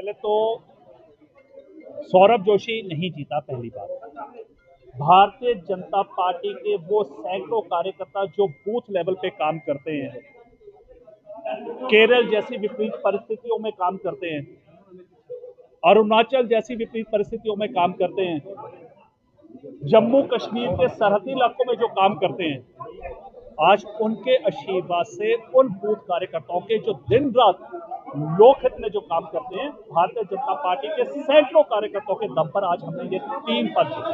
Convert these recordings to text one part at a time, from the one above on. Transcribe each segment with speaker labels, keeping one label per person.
Speaker 1: पहले तो सौरभ जोशी नहीं जीता पहली बार। भारतीय जनता पार्टी के वो सैकड़ों कार्यकर्ता जो बूथ लेवल पे काम करते हैं, केरल जैसी विपरीत परिस्थितियों में काम करते हैं, अरुणाचल जैसी विपरीत परिस्थितियों में काम करते हैं, जम्मू कश्मीर के सरहदी इलाकों में जो काम करते हैं, आज उनके आशीर्वाद से उन बूथ कार्यकर्ताओं के जो दिन रात लोकहित में जो काम करते हैं, भारतीय जनता पार्टी के सैकड़ों कार्यकर्ताओं के दम पर आज हमने ये 3 पद जीते।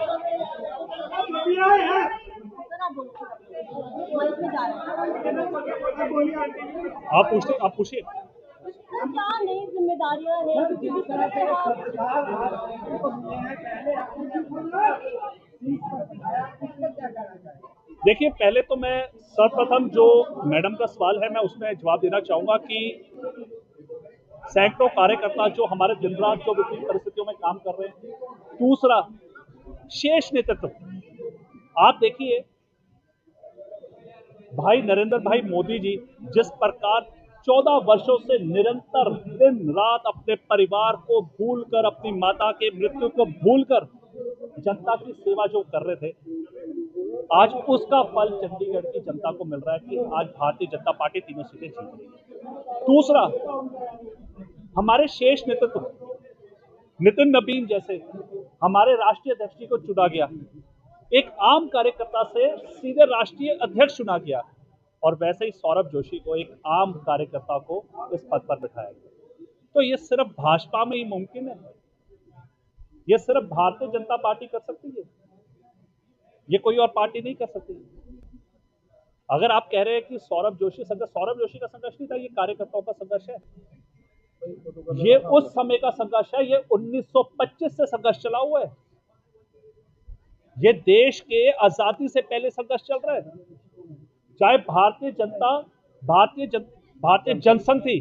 Speaker 1: आप पूछिए।
Speaker 2: नई जिम्मेदारियां हैं जिस तरह से
Speaker 1: देखिए, पहले तो मैं सर्वप्रथम जो मैडम का सवाल है मैं उसमें जवाब देना चाहूंगा कि सैकड़ों कार्यकर्ता जो हमारे दिन रात जो विभिन्न परिस्थितियों में काम कर रहे हैं। दूसरा, शेष नेतृत्व। आप देखिए, भाई नरेंद्र भाई मोदी जी जिस प्रकार 14 वर्षों से निरंतर दिन रात अपने परिवार को भूलकर, अपनी माता के मृत्यु को भूलकर जनता की सेवा जो कर रहे थे, आज उसका फल चंडीगढ़ की जनता को मिल रहा है कि आज भारतीय जनता पार्टी तीनों सीटें जीत रही है। दूसरा, हमारे शेष नेतृत्व, नितिन नबीन जैसे हमारे राष्ट्रीय अध्यक्ष जी को चुना गया, एक आम कार्यकर्ता से सीधे राष्ट्रीय अध्यक्ष चुना गया, और वैसे ही सौरभ जोशी को एक आम कार्यकर्ता को इस पद पर बिठाया गया। तो ये सिर्फ भाजपा में ही मुमकिन है, ये सिर्फ भारतीय जनता पार्टी कर सकती है, ये कोई और पार्टी नहीं कर सकती। अगर आप कह रहे हैं कि सौरभ जोशी का संघर्ष नहीं था, ये कार्यकर्ताओं का संघर्ष है, ये उस समय का संघर्ष है, ये 1925 से संघर्ष चला हुआ है, ये देश के आजादी से पहले संघर्ष चल रहा है। चाहे भारतीय जनसंघ थी,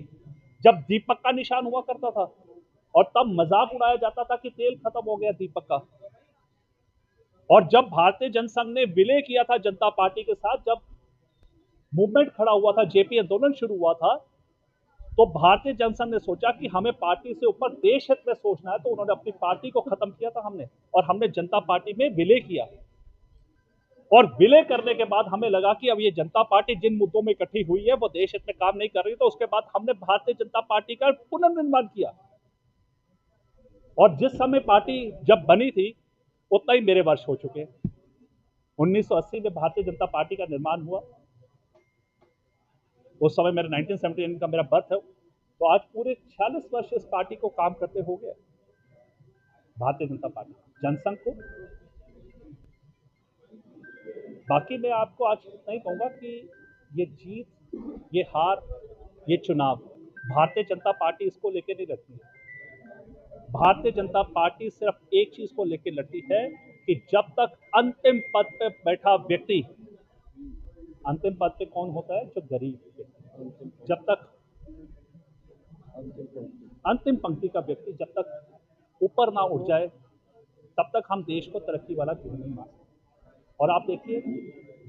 Speaker 1: जब दीपक का निशान हुआ करता था और तब मजाक उड़ाया जाता था कि तेल खत्म हो गया दीपक का, और जब भारतीय जनसंघ ने विलय किया था जनता पार्टी के साथ, जब मूवमेंट खड़ा हुआ था, जेपी आंदोलन शुरू हुआ था, तो भारतीय जनसंघ ने सोचा कि हमें पार्टी से ऊपर देश हित में सोचना है, तो उन्होंने अपनी पार्टी को खत्म किया था और हमने जनता पार्टी में विलय किया। और विलय करने के बाद हमें लगा कि अब ये जनता पार्टी जिन मुद्दों में इकट्ठी हुई है वो देश हित में काम नहीं कर रही, तो उसके बाद हमने भारतीय जनता पार्टी का पुनर्निर्माण किया। और जिस समय पार्टी जब बनी थी उतना ही मेरे वर्ष हो चुके हैं। 1980 में भारतीय जनता पार्टी का निर्माण हुआ, उस समय मेरा 1979 का मेरा बर्थ है, तो आज पूरे 46 वर्ष इस पार्टी को काम करते हो गए, भारतीय जनता पार्टी जनसंघ को। बाकी मैं आपको आज इतना ही कहूंगा कि ये जीत, ये हार, ये चुनाव भारतीय जनता पार्टी इसको लेकर नहीं लड़ती है। भारतीय जनता पार्टी सिर्फ एक चीज को लेकर लड़ती है कि जब तक अंतिम पद पे बैठा व्यक्ति, अंतिम पद पे कौन होता है? जो गरीब, जब तक अंतिम पंक्ति का व्यक्ति जब तक ऊपर ना उठ जाए, तब तक हम देश को तरक्की वाला क्यों नहीं मान सकते। और आप देखिए,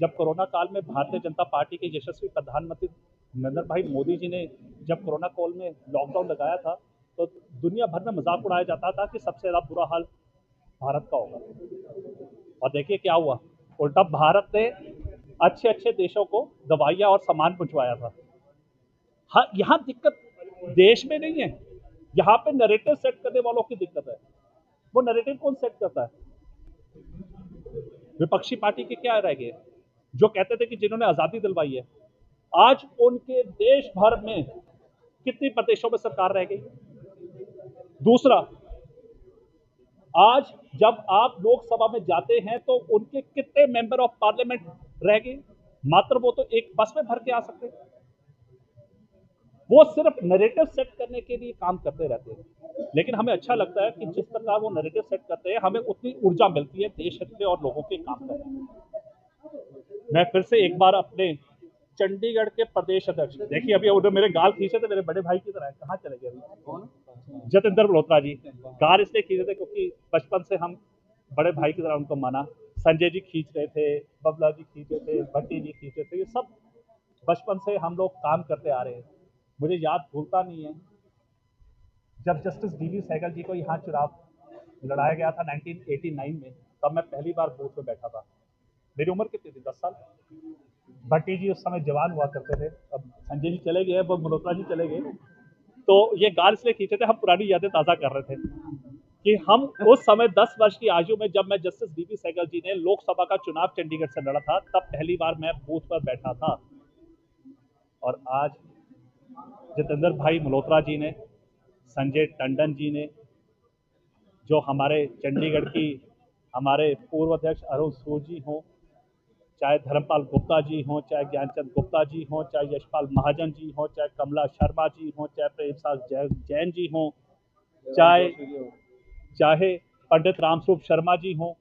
Speaker 1: जब कोरोना काल में भारतीय जनता पार्टी के यशस्वी प्रधानमंत्री नरेंद्र भाई मोदी जी ने जब कोरोना काल में लॉकडाउन लगाया था, तो दुनिया भर में मजाक उड़ाया जाता था कि सबसे ज्यादा बुरा हाल भारत का होगा, और देखिए क्या हुआ, उल्टा भारत ने अच्छे अच्छे देशों को दवाइयां और सामान पहुंचवाया था। हाँ, यहाँ दिक्कत देश में नहीं है, यहाँ पे नैरेटिव सेट करने वालों की दिक्कत है। वो नैरेटिव कौन सेट करता है? विपक्षी पार्टी के क्या रह गए जो कहते थे कि जिन्होंने आजादी दिलवाई है, आज उनके देश भर में कितनी प्रदेशों में सरकार रह गई। दूसरा, आज जब आप लोकसभा में जाते हैं तो उनके कितने मेंबर ऑफ पार्लियामेंट रह गए, मात्र वो तो एक बस में भर के आ सकते हैं। वो सिर्फ नैरेटिव सेट करने के लिए काम करते रहते हैं, लेकिन हमें अच्छा लगता है कि जिस प्रकार वो नैरेटिव सेट करते हैं, हमें उतनी ऊर्जा मिलती है देश हित में और लोगों के काम करने में। मैं फिर से एक बार अपने चंडीगढ़ के प्रदेश अध्यक्ष, देखिए अभी उन्होंने मेरे गाल खींचे थे, मेरे बड़े भाई की तरह। कहाँ चले गए अभी? जतेंद्र मल्होत्रा जी गाल इसलिए खींचे थे क्योंकि बचपन से हम बड़े भाई की तरह उनको माना। संजय जी खींच रहे थे, बबला जी खींचे थे, भट्टी जी खींचे थे, ये सब बचपन से हम लोग काम करते आ रहे हैं, मुझे याद भूलता नहीं है। जब जस्टिस डीवी सहगल जी को यहाँ चुनाव लड़ाया गया था 1989 में, तब मैं पहली बार बूथ में बैठा था। मेरी उम्र कितनी थी? 10 साल। भट्टी जी उस समय जवान हुआ करते थे, अब संजय जी चले गए, अब मल्होत्रा जी चले गए, तो ये गाल इसलिए खींचे थे, हम पुरानी यादें ताज़ा कर रहे थे कि हम उस समय 10 वर्ष की आयु में, जब मैं जस्टिस डीवी सहगल जी ने लोकसभा का चुनाव चंडीगढ़ से लड़ा था, तब पहली बार मैं बूथ पर बैठा था। और आज जितेंद्र भाई मल्होत्रा जी ने, संजय टंडन जी ने, जो हमारे चंडीगढ़ की हमारे पूर्व अध्यक्ष अरुण सूद जी हों, चाहे धर्मपाल गुप्ता जी हों, चाहे ज्ञानचंद गुप्ता जी हों, चाहे यशपाल महाजन जी हों, चाहे कमला शर्मा जी हों, चाहे प्रेमसाद जैन जी हों, चाहे पंडित रामस्वरूप शर्मा जी हों,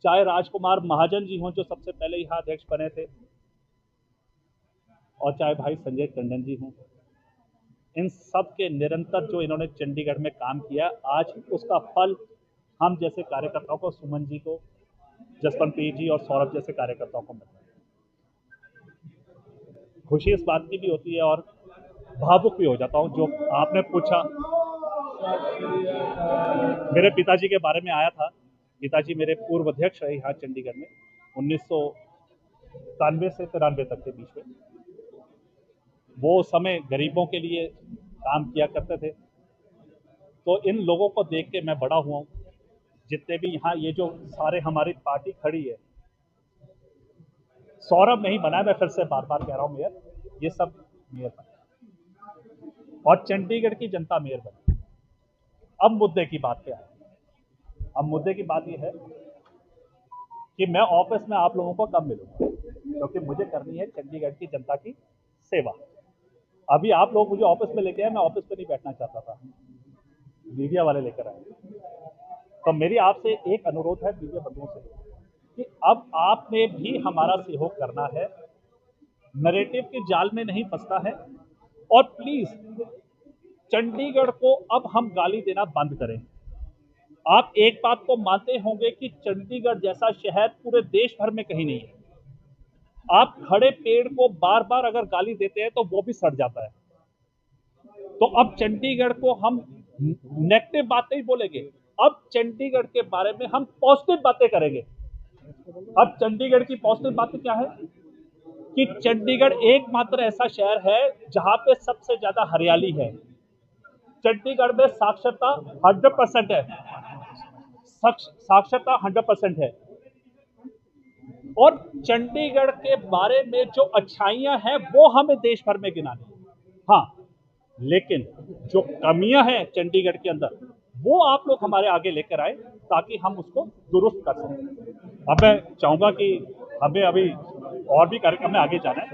Speaker 1: चाहे राजकुमार महाजन जी हों जो सबसे पहले यहाँ अध्यक्ष बने थे, और चाहे भाई संजय टंडन जी हों, इन सब के निरंतर जो इन्होंने चंडीगढ़ में काम किया, आज उसका फल हम जैसे कार्यकर्ताओं को, सुमन जी को, जसवंत जी और सौरभ जैसे कार्यकर्ताओं को मिलता है। खुशी इस बात की भी होती है और भावुक भी हो जाता हूँ। जो आपने पूछा, मेरे पिताजी के बारे में आया था। पिताजी मेरे पूर्व अध्यक्ष रहे यहाँ चंडीगढ़ में 1993 से 93 तक के बीच में। वो समय गरीबों के लिए काम किया करते थे, तो इन लोगों को देख के मैं बड़ा हुआ हूँ। जितने भी यहाँ ये जो सारे हमारी पार्टी खड़ी है, सौरभ नहीं बना है, मैं फिर से बार बार कह रहा हूँ मेयर, ये सब मेयर बने और चंडीगढ़ की जनता मेयर बनी। अब मुद्दे की बात क्या है? अब मुद्दे की बात ये है कि मैं ऑफिस में आप लोगों को कब मिलूंगा, क्योंकि मुझे करनी है चंडीगढ़ की जनता की सेवा। अभी आप लोग मुझे ऑफिस में लेके आए, मैं ऑफिस में नहीं बैठना चाहता था, मीडिया वाले लेकर आए। तो मेरी आपसे एक अनुरोध है मीडिया बंधुओं से कि अब आपने भी हमारा सहयोग करना है, नैरेटिव के जाल में नहीं फंसना है, और प्लीज चंडीगढ़ को अब हम गाली देना बंद करें। आप एक बात को मानते होंगे कि चंडीगढ़ जैसा शहर पूरे देश भर में कहीं नहीं है। आप खड़े पेड़ को बार बार अगर गाली देते हैं तो वो भी सड़ जाता है। तो अब चंडीगढ़ को हम नेगेटिव बात नहीं बोलेंगे, अब चंडीगढ़ के बारे में हम पॉजिटिव बातें करेंगे। अब चंडीगढ़ की पॉजिटिव बातें क्या है कि चंडीगढ़ एकमात्र ऐसा शहर है जहां पे सबसे ज्यादा हरियाली है। चंडीगढ़ में साक्षरता 100% है, साक्षरता 100% है। और चंडीगढ़ के बारे में जो अच्छाइयां हैं वो हमें देश भर में गिनानी है। हाँ, लेकिन जो कमियां हैं चंडीगढ़ के अंदर, वो आप लोग हमारे आगे लेकर आए ताकि हम उसको दुरुस्त कर सकें। अब मैं चाहूंगा कि हमें अभी और भी कार्यक्रम में आगे जाना है।